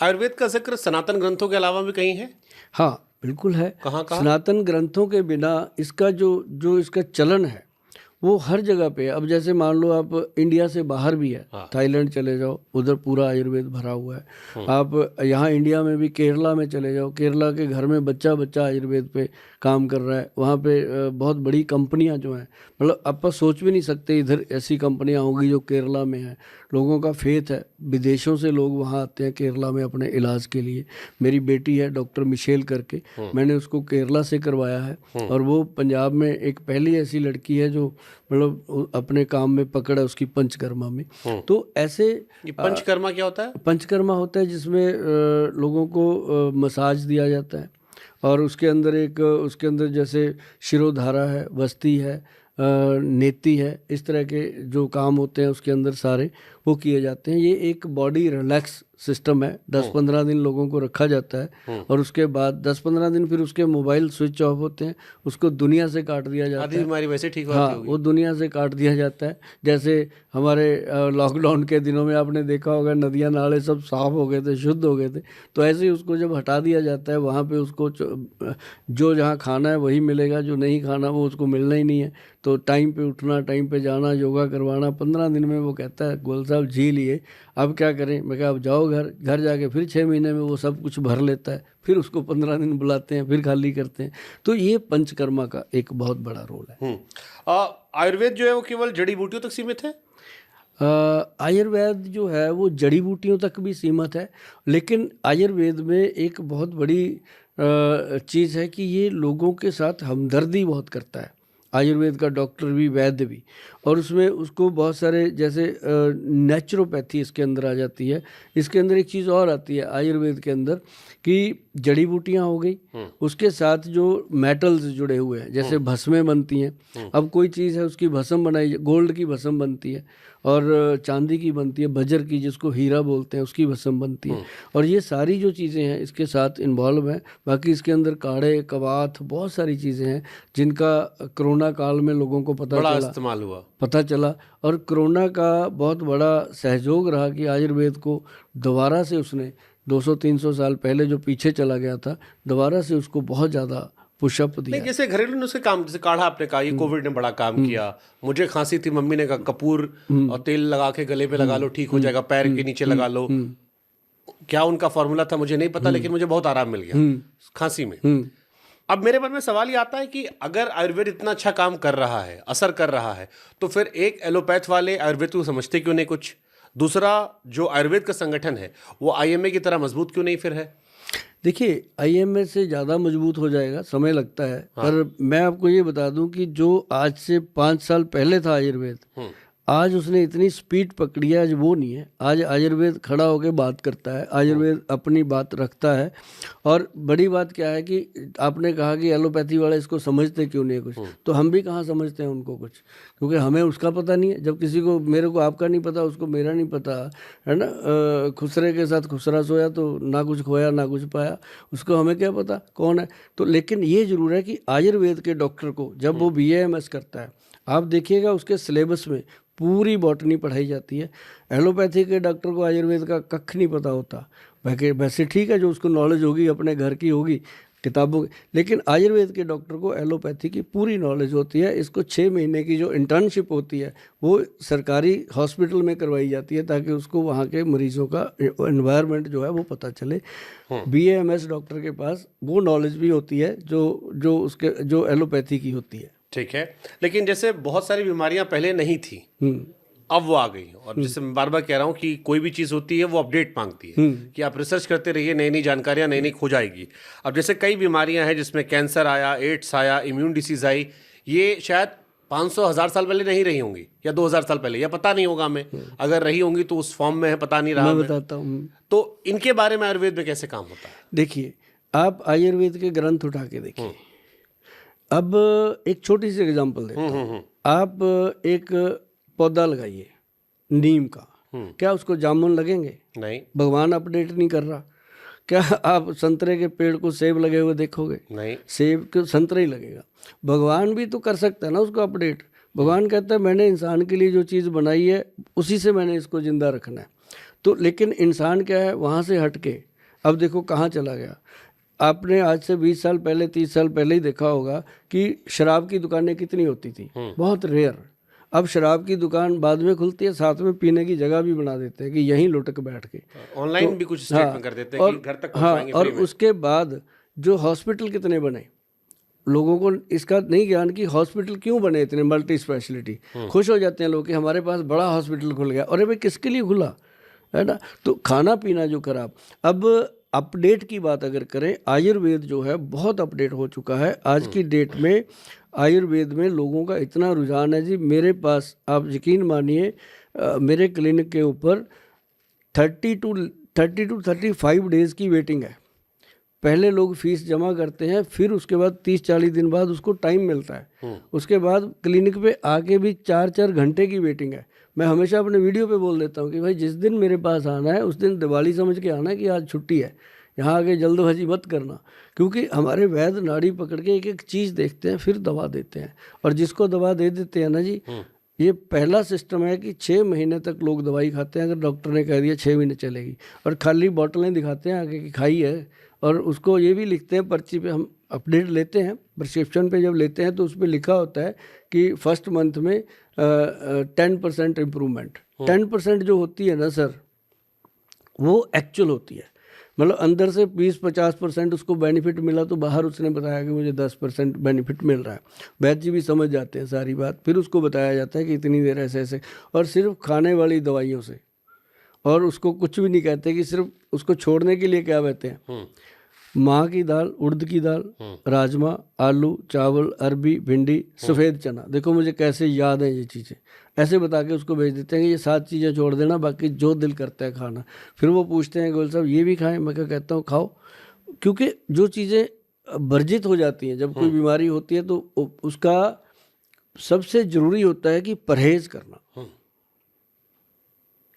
आयुर्वेद का जिक्र सनातन ग्रंथों के अलावा भी कहीं है? हाँ बिल्कुल है। कहाँ कहाँ? सनातन ग्रंथों के बिना इसका जो जो इसका चलन है वो हर जगह पे है। अब जैसे मान लो आप इंडिया से बाहर भी है, हाँ। थाईलैंड चले जाओ, उधर पूरा आयुर्वेद भरा हुआ है। आप यहाँ इंडिया में भी केरला में चले जाओ, केरला के घर में बच्चा बच्चा आयुर्वेद पे काम कर रहा है। वहाँ पे बहुत बड़ी कंपनियाँ जो हैं, मतलब आप सोच भी नहीं सकते इधर ऐसी कंपनियाँ होंगी जो केरला में हैं। लोगों का फेथ है, विदेशों से लोग वहाँ आते हैं केरला में अपने इलाज के लिए। मेरी बेटी है डॉक्टर मिशेल करके, मैंने उसको केरला से करवाया है और वो पंजाब में एक पहली ऐसी लड़की है जो मतलब अपने काम में पकड़ है उसकी पंचकर्मा में। तो ऐसे ये पंचकर्मा क्या होता है? पंचकर्मा होता है जिसमें लोगों को मसाज दिया जाता है और उसके अंदर जैसे शिरोधारा है, वस्ती है, नेति है, इस तरह के जो काम होते हैं उसके अंदर सारे वो किए जाते हैं। ये एक बॉडी रिलैक्स सिस्टम है। 10-15 दिन लोगों को रखा जाता है और उसके बाद 10-15 दिन फिर उसके मोबाइल स्विच ऑफ होते हैं, उसको दुनिया से काट दिया जाता आधी है। बीमारी वैसे ठीक हाँ, होती होगी। वो दुनिया से काट दिया जाता है। जैसे हमारे लॉकडाउन के दिनों में आपने देखा होगा नदियाँ नाले सब साफ हो गए थे, शुद्ध हो गए थे, तो ऐसे ही उसको जब हटा दिया जाता है वहाँ पे उसको जो जहाँ खाना है वही मिलेगा, जो नहीं खाना वो उसको मिलना ही नहीं है। तो टाइम पे उठना, टाइम पे जाना, योगा करवाना। 15 दिन में वो कहता है गोयल साहब जी लिए, अब क्या करें। मैं कहा अब जाओ घर जाके फिर 6 महीने में वो सब कुछ भर लेता है, फिर उसको 15 दिन बुलाते हैं, फिर खाली करते हैं। तो ये पंचकर्मा का एक बहुत बड़ा रोल है। आयुर्वेद जो है वो केवल जड़ी बूटियों तक सीमित है? आयुर्वेद जो है वो जड़ी बूटियों तक भी सीमित है, लेकिन आयुर्वेद में एक बहुत बड़ी चीज़ है कि ये लोगों के साथ हमदर्दी बहुत करता है। आयुर्वेद का डॉक्टर भी, वैद्य भी, और उसमें उसको बहुत सारे जैसे नेचुरोपैथी इसके अंदर आ जाती है। इसके अंदर एक चीज़ और आती है आयुर्वेद के अंदर कि जड़ी बूटियाँ हो गई, उसके साथ जो मेटल्स जुड़े हुए हैं, जैसे भस्में बनती हैं। अब कोई चीज़ है उसकी भस्म बनाई, गोल्ड की भस्म बनती है और चांदी की बनती है, बजर की जिसको हीरा बोलते हैं उसकी भस्म बनती है। और ये सारी जो चीज़ें हैं इसके साथ इन्वॉल्व हैं। बाकी इसके अंदर काढ़े, कवाथ, बहुत सारी चीज़ें हैं जिनका कोरोना काल में लोगों को बड़ा इस्तेमाल हुआ, पता चला। और कोरोना का बहुत बड़ा सहयोग रहा कि आयुर्वेद को दोबारा से उसने 200-300 साल पहले जो पीछे चला गया था, दोबारा से उसको बहुत ज़्यादा पुशअप दिया। नहीं, जैसे घरेलू नुस्खे काम, जैसे काढ़ा आपने कहा, ये कोविड ने बड़ा काम किया। मुझे खांसी थी, मम्मी ने कहा कपूर और तेल लगा के गले पे लगा लो, ठीक हो जाएगा, पैर के नीचे लगा लो। क्या उनका फॉर्मूला था मुझे नहीं पता, लेकिन मुझे बहुत आराम मिल गया खांसी में। अब मेरे मन में सवाल ये आता है कि अगर आयुर्वेद इतना अच्छा काम कर रहा है, असर कर रहा है, तो फिर एक एलोपैथ वाले आयुर्वेद को समझते क्यों नहीं कुछ? दूसरा, जो आयुर्वेद का संगठन है वो आईएमए की तरह मजबूत क्यों नहीं फिर है? देखिए, आईएमए से ज़्यादा मजबूत हो जाएगा, समय लगता है। पर मैं आपको ये बता दूं कि जो आज से 5 साल पहले था आयुर्वेद, आज उसने इतनी स्पीड पकड़ी है, आज वो नहीं है। आज आयुर्वेद खड़ा होकर बात करता है, आयुर्वेद अपनी बात रखता है। और बड़ी बात क्या है कि आपने कहा कि एलोपैथी वाले इसको समझते क्यों नहीं है कुछ, तो हम भी कहाँ समझते हैं उनको कुछ, क्योंकि हमें उसका पता नहीं है। जब किसी को, मेरे को आपका नहीं पता, उसको मेरा नहीं पता, है ना। खुसरे के साथ खुसरा सोया तो ना कुछ खोया ना कुछ पाया, उसको हमें क्या पता कौन है। तो लेकिन ये ज़रूर है कि आयुर्वेद के डॉक्टर को जब वो BAMS करता है, आप देखिएगा उसके सिलेबस में पूरी बॉटनी पढ़ाई जाती है। एलोपैथी के डॉक्टर को आयुर्वेद का कख नहीं पता होता। वैसे ठीक है, जो उसको नॉलेज होगी अपने घर की होगी, किताबों की, लेकिन आयुर्वेद के डॉक्टर को एलोपैथी की पूरी नॉलेज होती है। इसको 6 महीने की जो इंटर्नशिप होती है वो सरकारी हॉस्पिटल में करवाई जाती है, ताकि उसको वहाँ के मरीजों का एनवायरनमेंट जो है वो पता चले। BAMS डॉक्टर के पास वो नॉलेज भी होती है जो एलोपैथी की होती है। ठीक है, लेकिन जैसे बहुत सारी बीमारियां पहले नहीं थी, अब वो आ गई। और जैसे मैं बार बार कह रहा हूँ कि कोई भी चीज़ होती है वो अपडेट मांगती है कि आप रिसर्च करते रहिए, नई नई जानकारियाँ नई नई खोज आएगी। अब जैसे कई बीमारियां हैं जिसमें कैंसर आया, एड्स आया, इम्यून डिसीज आई, ये शायद 500-1000 साल पहले नहीं रही होंगी, या 2000 साल पहले, या पता नहीं होगा हमें। अगर रही होंगी तो उस फॉर्म में है, पता नहीं रहा। मैं बताता हूँ। तो इनके बारे में आयुर्वेद में कैसे काम होता है? देखिए, आप आयुर्वेद के ग्रंथ उठा के देखिए। अब एक छोटी सी एग्जांपल देता हूँ। आप एक पौधा लगाइए नीम का, क्या उसको जामुन लगेंगे? नहीं। भगवान अपडेट नहीं कर रहा। क्या आप संतरे के पेड़ को सेब लगे हुए देखोगे? नहीं। सेब को संतरा ही लगेगा। भगवान भी तो कर सकता है ना उसको अपडेट। भगवान कहता है मैंने इंसान के लिए जो चीज़ बनाई है उसी से मैंने इसको जिंदा रखना है। तो लेकिन इंसान क्या है, वहाँ से हट के अब देखो कहाँ चला गया। आपने आज से 20 साल पहले 30 साल पहले ही देखा होगा कि शराब की दुकानें कितनी होती थी, बहुत रेयर। अब शराब की दुकान बाद में खुलती है, साथ में पीने की जगह भी बना देते हैं कि यहीं लुटक बैठ के। ऑनलाइन भी कुछ स्टेटमेंट कर देते हैं कि घर तक पहुंचाएंगे और फ्री में। उसके बाद जो हॉस्पिटल कितने बने, लोगों को इसका नहीं ज्ञान कि हॉस्पिटल क्यों बने इतने मल्टी स्पेशलिटी। खुश हो जाते हैं लोग कि हमारे पास बड़ा हॉस्पिटल खुल गया। अरे भाई किसके लिए खुला है ना। तो खाना पीना जो खराब। अब अपडेट की बात अगर करें, आयुर्वेद जो है बहुत अपडेट हो चुका है आज की डेट में। आयुर्वेद में लोगों का इतना रुझान है जी, मेरे पास आप यकीन मानिए मेरे क्लिनिक के ऊपर 30 टू 35 डेज की वेटिंग है। पहले लोग फीस जमा करते हैं, फिर उसके बाद 30-40 दिन बाद उसको टाइम मिलता है। उसके बाद क्लिनिक पे आके भी 4-4 घंटे की वेटिंग है। मैं हमेशा अपने वीडियो पे बोल देता हूँ कि भाई जिस दिन मेरे पास आना है उस दिन दिवाली समझ के आना है कि आज छुट्टी है, यहाँ आके जल्दबाजी मत करना। क्योंकि हमारे वैद्य नाड़ी पकड़ के एक एक चीज़ देखते हैं, फिर दवा देते हैं। और जिसको दवा दे देते हैं ना जी, ये पहला सिस्टम है कि 6 महीने तक लोग दवाई खाते हैं। अगर डॉक्टर ने कह दिया 6 महीने चलेगी, और खाली बोतलें दिखाते हैं आगे कि खाई है। और उसको ये भी लिखते हैं पर्ची पे, हम अपडेट लेते हैं प्रिस्क्रिप्शन पे जब लेते हैं तो उस पर लिखा होता है कि फर्स्ट मंथ में 10% इम्प्रूवमेंट। 10% जो होती है ना सर, वो एक्चुअल होती है। मतलब अंदर से 20-50% उसको बेनिफिट मिला तो बाहर उसने बताया कि मुझे 10% बेनिफिट मिल रहा है। वैद्य जी भी समझ जाते हैं सारी बात, फिर उसको बताया जाता है कि इतनी देर ऐसे ऐसे, और सिर्फ खाने वाली दवाइयों से। और उसको कुछ भी नहीं कहते कि सिर्फ उसको छोड़ने के लिए क्या कहते हैं, माह की दाल, उड़द की दाल, राजमा, आलू, चावल, अरबी, भिंडी, सफ़ेद चना। देखो मुझे कैसे याद है ये चीज़ें, ऐसे बता के उसको भेज देते हैं कि ये 7 चीज़ें छोड़ देना, बाकी जो दिल करता है खाना। फिर वो पूछते हैं गोयल साहब ये भी खाएं, मैं क्या कहता हूँ खाओ। क्योंकि जो चीज़ें वर्जित हो जाती हैं जब कोई बीमारी होती है तो उसका सबसे ज़रूरी होता है कि परहेज़ करना।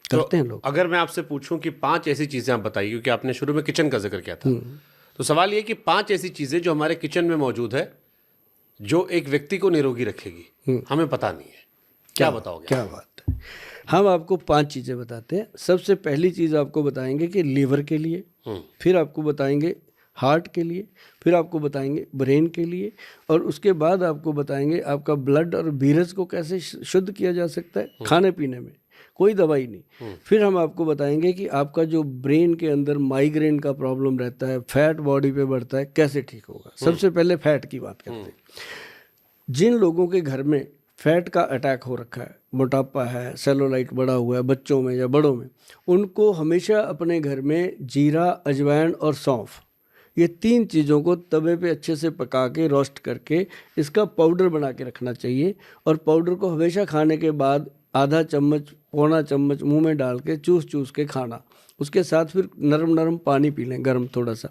करते हैं लोग। अगर मैं आपसे पूछूं कि 5 ऐसी चीज़ें आप बताइए, क्योंकि आपने शुरू में किचन का जिक्र किया था, तो सवाल ये कि 5 ऐसी चीज़ें जो हमारे किचन में मौजूद है जो एक व्यक्ति को निरोगी रखेगी, हमें पता नहीं है, क्या बताओगे? क्या बात है। हम आपको 5 चीज़ें बताते हैं। सबसे पहली चीज़ आपको बताएंगे कि लीवर के लिए, फिर आपको बताएंगे हार्ट के लिए, फिर आपको बताएंगे ब्रेन के लिए, और उसके बाद आपको बताएंगे आपका ब्लड और बीरज को कैसे शुद्ध किया जा सकता है खाने पीने में, कोई दवाई नहीं। फिर हम आपको बताएंगे कि आपका जो ब्रेन के अंदर माइग्रेन का प्रॉब्लम रहता है, फैट बॉडी पे बढ़ता है, कैसे ठीक होगा। सबसे पहले फैट की बात करते हैं। जिन लोगों के घर में फैट का अटैक हो रखा है, मोटापा है, सेलुलाइट बढ़ा हुआ है बच्चों में या बड़ों में, उनको हमेशा अपने घर में जीरा, अजवाइन और सौंफ, ये 3 चीज़ों को तवे पे अच्छे से पका के रोस्ट करके इसका पाउडर बना के रखना चाहिए। और पाउडर को हमेशा खाने के बाद आधा चम्मच, पौना चम्मच मुंह में डाल के चूस चूस के खाना। उसके साथ फिर नरम नरम पानी पी लें, गर्म थोड़ा सा।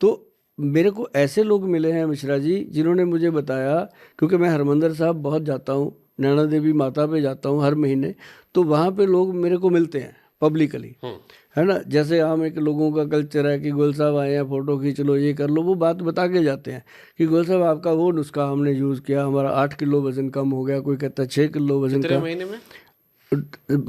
तो मेरे को ऐसे लोग मिले हैं मिश्रा जी जिन्होंने मुझे बताया, क्योंकि मैं हरमंदिर साहब बहुत जाता हूँ, नैना देवी माता पे जाता हूँ हर महीने, तो वहाँ पे लोग मेरे को मिलते हैं पब्लिकली, है ना। जैसे आम एक लोगों का कल्चर है कि गोयल साहब आए हैं, फ़ोटो खींच लो, ये कर लो, वो बात बता के जाते हैं कि गोयल साहब आपका वो नुस्खा हमने यूज़ किया, हमारा 8 किलो वज़न कम हो गया, कोई कहता है 6 किलो वज़न कितने कम, महीने में?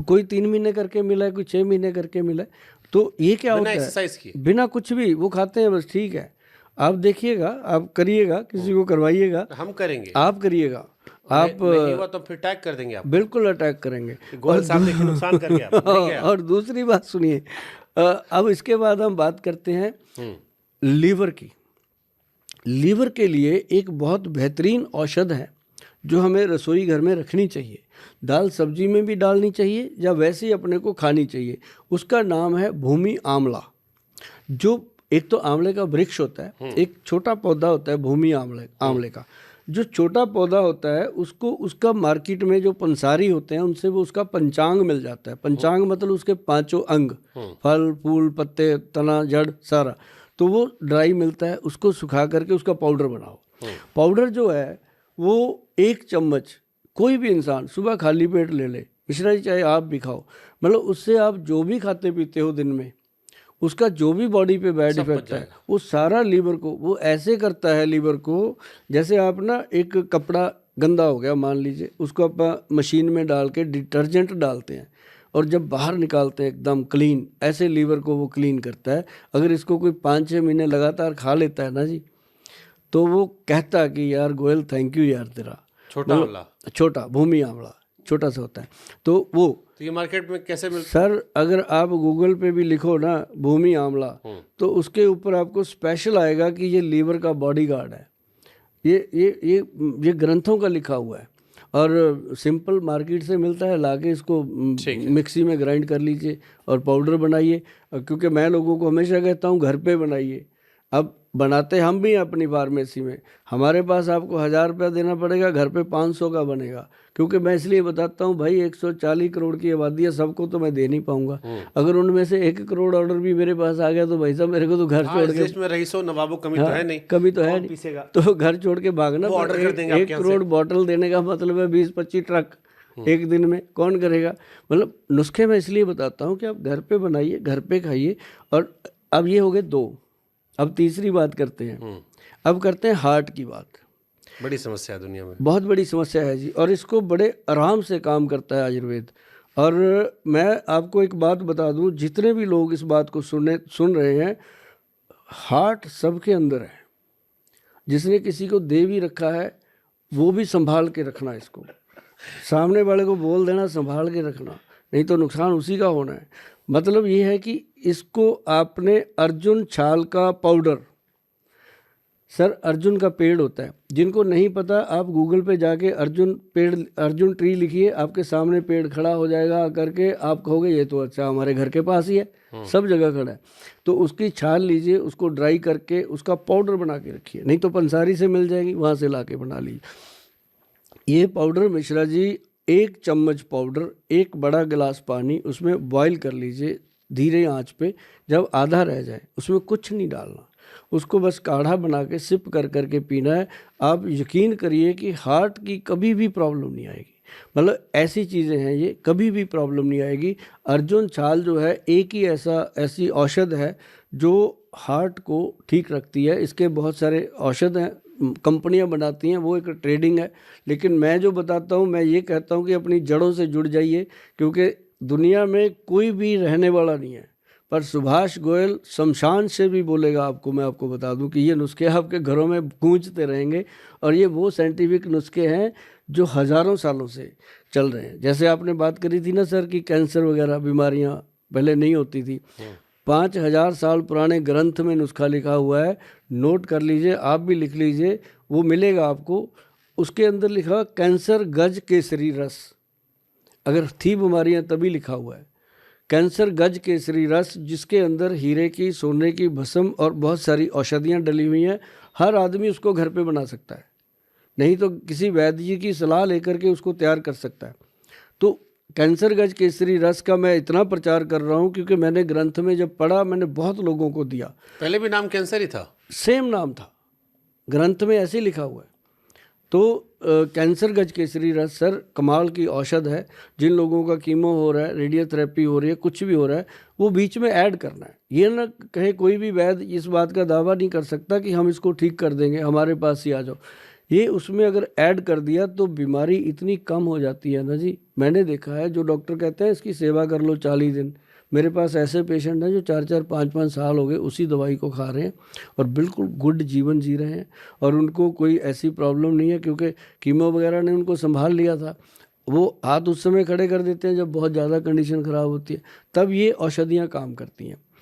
कोई 3 महीने करके मिला है, कोई 6 महीने करके मिला है। तो ये क्या होता है, एक्सरसाइज की, बिना कुछ भी वो खाते हैं बस, ठीक है। आप देखिएगा, आप करिएगा, किसी को करवाइएगा, हम करेंगे, आप करिएगा, आप नहीं हुआ तो फिर टैग कर देंगे आप, बिल्कुल अटैक करेंगे। गोयल साहब देखिए नुकसान कर गया, नहीं गया। और दूसरी बात सुनिए, अब इसके बाद हम बात करते हैं लीवर की। लीवर के लिए एक बहुत बेहतरीन औषध है जो हमें रसोई घर में रखनी चाहिए, दाल सब्जी में भी डालनी चाहिए या वैसे ही अपने को खानी चाहिए। उसका नाम है भूमि आंवला। जो एक तो आंवले का वृक्ष होता है, एक छोटा पौधा होता है भूमि आंवले का। जो छोटा पौधा होता है उसको, उसका मार्केट में जो पंसारी होते हैं उनसे वो उसका पंचांग मिल जाता है। पंचांग मतलब उसके 5 अंग, फल, फूल, पत्ते, तना, जड़, सारा, तो वो ड्राई मिलता है। उसको सुखा करके उसका पाउडर बनाओ। पाउडर जो है वो 1 चम्मच कोई भी इंसान सुबह खाली पेट ले ले, मिश्रा जी चाहे आप भी खाओ, मतलब उससे आप जो भी खाते पीते हो दिन में, उसका जो भी बॉडी पे बैड इफेक्ट है वो सारा लीवर को, वो ऐसे करता है लीवर को, जैसे आप ना एक कपड़ा गंदा हो गया मान लीजिए, उसको आप मशीन में डाल के डिटर्जेंट डालते हैं, और जब बाहर निकालते हैं एकदम क्लीन, ऐसे लीवर को वो क्लीन करता है। अगर इसको कोई 5-6 महीने लगातार खा लेता है ना जी, तो वो कहता कि यार गोयल थैंक यू यार तेरा। छोटा आंवला, छोटा भूमि आंवला छोटा सा होता है। तो वो तो ये मार्केट में कैसे मिलता सर, अगर आप गूगल पे भी लिखो ना भूमि आंवला, तो उसके ऊपर आपको स्पेशल आएगा कि ये लीवर का बॉडीगार्ड है। ये ग्रंथों का लिखा हुआ है और सिंपल मार्केट से मिलता है। लाके इसको मिक्सी में ग्राइंड कर लीजिए और पाउडर बनाइए। क्योंकि मैं लोगों को हमेशा कहता हूँ घर पे बनाइए। अब बनाते हम भी हैं अपनी फार्मेसी में। हमारे पास आपको 1000 रुपया देना पड़ेगा, घर पे 500 का बनेगा। क्योंकि मैं इसलिए बताता हूँ भाई 140 करोड़ की आबादी है, सबको तो मैं दे नहीं पाऊंगा। अगर उनमें से 1 करोड़ ऑर्डर भी मेरे पास आ गया तो भाई साहब मेरे को तो घर छोड़ के, देश में रईसों नवाबों कमी तो है नहीं, कभी तो है कौन नहीं, पीसेगा? तो घर छोड़ के भागना। वो ऑर्डर कर देंगे 1 करोड़ बॉटल देने का मतलब है 20-25 ट्रक एक दिन में, कौन करेगा? मतलब नुस्खे मैं इसलिए बताता हूँ कि आप घर पे बनाइए, घर पे खाइए। और अब ये हो गए 2, अब तीसरी बात करते हैं। अब करते हैं हार्ट की बात। बड़ी समस्या है दुनिया में, बहुत बड़ी समस्या है जी, और इसको बड़े आराम से काम करता है आयुर्वेद। और मैं आपको एक बात बता दूं, जितने भी लोग इस बात को सुन रहे हैं, हार्ट सबके अंदर है। जिसने किसी को दे भी रखा है वो भी संभाल के रखना, इसको सामने वाले को बोल देना संभाल के रखना, नहीं तो नुकसान उसी का होना है। मतलब ये है कि इसको आपने अर्जुन छाल का पाउडर, सर अर्जुन का पेड़ होता है, जिनको नहीं पता आप गूगल पे जाके अर्जुन ट्री लिखिए, आपके सामने पेड़ खड़ा हो जाएगा करके, आप कहोगे ये तो अच्छा हमारे घर के पास ही है, सब जगह खड़ा है। तो उसकी छाल लीजिए, उसको ड्राई करके उसका पाउडर बना के रखिए, नहीं तो पंसारी से मिल जाएगी, वहाँ से ला के बना लीजिए। ये पाउडर मिश्रा जी, 1 चम्मच पाउडर, 1 बड़ा गिलास पानी, उसमें बॉईल कर लीजिए धीरे आंच पे। जब आधा रह जाए उसमें कुछ नहीं डालना, उसको बस काढ़ा बना के सिप कर करके पीना है। आप यकीन करिए कि हार्ट की कभी भी प्रॉब्लम नहीं आएगी। मतलब ऐसी चीज़ें हैं ये, कभी भी प्रॉब्लम नहीं आएगी। अर्जुन छाल जो है एक ही ऐसी औषध है जो हार्ट को ठीक रखती है। इसके बहुत सारे औषध हैं, कंपनियां बनाती हैं, वो एक ट्रेडिंग है। लेकिन मैं जो बताता हूँ, मैं ये कहता हूँ कि अपनी जड़ों से जुड़ जाइए, क्योंकि दुनिया में कोई भी रहने वाला नहीं है। पर सुभाष गोयल शमशान से भी बोलेगा आपको, मैं आपको बता दूं कि ये नुस्खे आपके घरों में गूंजते रहेंगे। और ये वो साइंटिफिक नुस्खे हैं जो हज़ारों सालों से चल रहे हैं। जैसे आपने बात करी थी ना सर कि कैंसर वगैरह बीमारियां पहले नहीं होती थी, 5000 साल पुराने ग्रंथ में नुस्खा लिखा हुआ है, नोट कर लीजिए, आप भी लिख लीजिए, वो मिलेगा आपको। उसके अंदर लिखा कैंसर गज केसरी रस, अगर थी बीमारियां तभी लिखा हुआ है कैंसर गज केसरी रस, जिसके अंदर हीरे की, सोने की भस्म और बहुत सारी औषधियाँ डली हुई हैं। हर आदमी उसको घर पे बना सकता है, नहीं तो किसी वैद्य जी की सलाह लेकर के उसको तैयार कर सकता है। तो कैंसर गज केसरी रस का मैं इतना प्रचार कर रहा हूँ क्योंकि मैंने ग्रंथ में जब पढ़ा, मैंने बहुत लोगों को दिया। पहले भी नाम कैंसर ही था, सेम नाम था, ग्रंथ में ऐसे लिखा हुआ है। तो कैंसर गज केसरी रस सर कमाल की औषध है। जिन लोगों का कीमो हो रहा है, रेडियोथेरेपी हो रही है, कुछ भी हो रहा है, वो बीच में ऐड करना है। ये ना कहे कोई भी वैद्य इस बात का दावा नहीं कर सकता कि हम इसको ठीक कर देंगे, हमारे पास ही आ जाओ। ये उसमें अगर ऐड कर दिया तो बीमारी इतनी कम हो जाती है ना जी। मैंने देखा है, जो डॉक्टर कहते हैं इसकी सेवा कर लो 40 दिन, मेरे पास ऐसे पेशेंट हैं जो 4-4, 5-5 साल हो गए उसी दवाई को खा रहे हैं और बिल्कुल गुड जीवन जी रहे हैं, और उनको कोई ऐसी प्रॉब्लम नहीं है, क्योंकि कीमो वगैरह ने उनको संभाल लिया था। वो हाथ उस समय खड़े कर देते हैं जब बहुत ज़्यादा कंडीशन ख़राब होती है, तब ये औषधियाँ काम करती हैं।